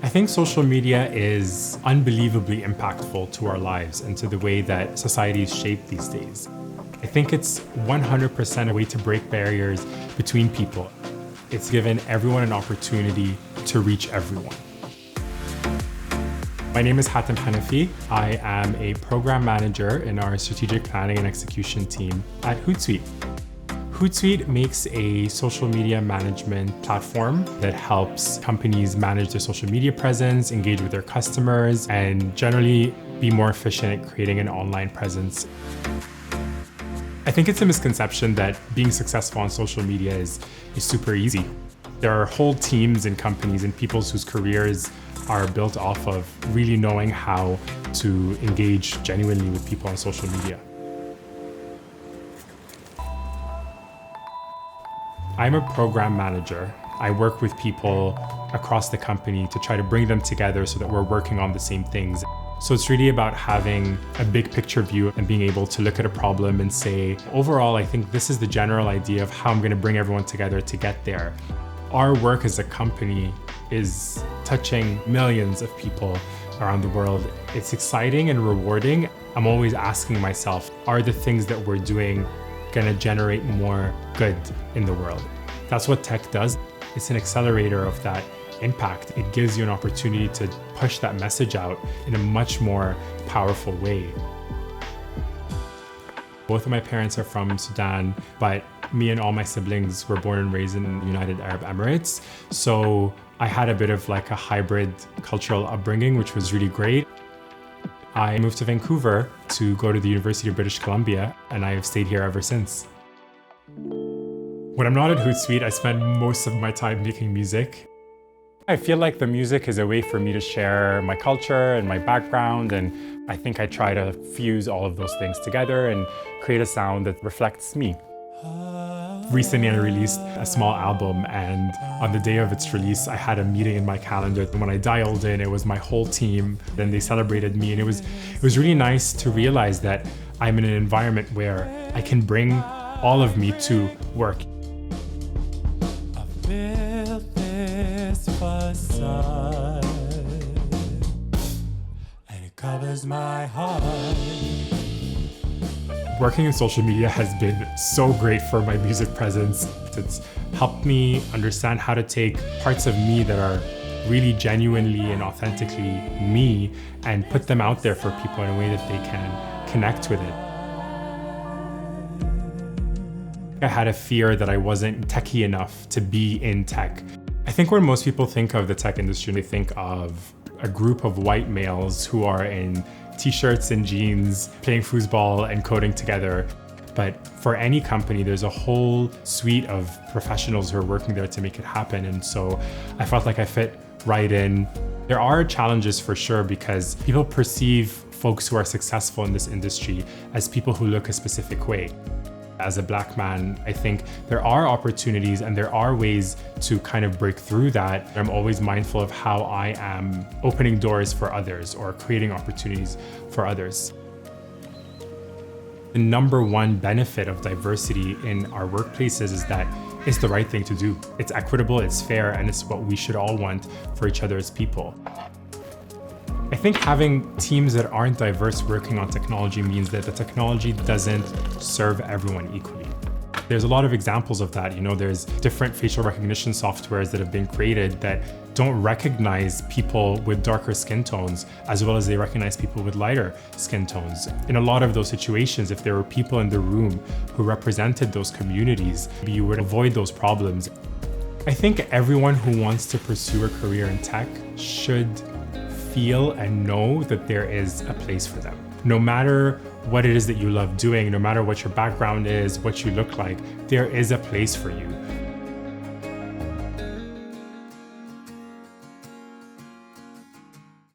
I think social media is unbelievably impactful to our lives and to the way that society is shaped these days. I think it's 100% a way to break barriers between people. It's given everyone an opportunity to reach everyone. My name is Hatim. I am a program manager in our strategic planning and execution team at Hootsuite. Hootsuite makes a social media management platform that helps companies manage their social media presence, engage with their customers, and generally be more efficient at creating an online presence. I think it's a misconception that being successful on social media is super easy. There are whole teams and companies and people whose careers are built off of really knowing how to engage genuinely with people on social media. I'm a program manager. I work with people across the company to try to bring them together so that we're working on the same things. So it's really about having a big picture view and being able to look at a problem and say, overall, I think this is the general idea of how I'm going to bring everyone together to get there. Our work as a company is touching millions of people around the world. It's exciting and rewarding. I'm always asking myself, are the things that we're doing going to generate more good in the world? That's what tech does. It's an accelerator of that impact. It gives you an opportunity to push that message out in a much more powerful way. Both of my parents are from Sudan, but me and all my siblings were born and raised in the United Arab Emirates. So I had a bit of like a hybrid cultural upbringing, which was really great. I moved to Vancouver to go to the University of British Columbia, and I have stayed here ever since. When I'm not at Hootsuite, I spend most of my time making music. I feel like the music is a way for me to share my culture and my background, and I think I try to fuse all of those things together and create a sound that reflects me. Recently, I released a small album, and on the day of its release, I had a meeting in my calendar. And when I dialed in, it was my whole team. Then they celebrated me, and it was really nice to realize that I'm in an environment where I can bring all of me to work. I built this facade, and it covers my heart. Working in social media has been so great for my music presence. It's helped me understand how to take parts of me that are really genuinely and authentically me and put them out there for people in a way that they can connect with it. I had a fear that I wasn't techie enough to be in tech. I think when most people think of the tech industry, they think of a group of white males who are in t-shirts and jeans, playing foosball and coding together. But for any company, there's a whole suite of professionals who are working there to make it happen. And so I felt like I fit right in. There are challenges for sure because people perceive folks who are successful in this industry as people who look a specific way. As a Black man, I think there are opportunities and there are ways to kind of break through that. I'm always mindful of how I am opening doors for others or creating opportunities for others. The number one benefit of diversity in our workplaces is that it's the right thing to do. It's equitable, it's fair, and it's what we should all want for each other as people. I think having teams that aren't diverse working on technology means that the technology doesn't serve everyone equally. There's a lot of examples of that. There's different facial recognition softwares that have been created that don't recognize people with darker skin tones as well as they recognize people with lighter skin tones. In a lot of those situations, if there were people in the room who represented those communities, you would avoid those problems. I think everyone who wants to pursue a career in tech should feel and know that there is a place for them. No matter what it is that you love doing, no matter what your background is, what you look like, there is a place for you.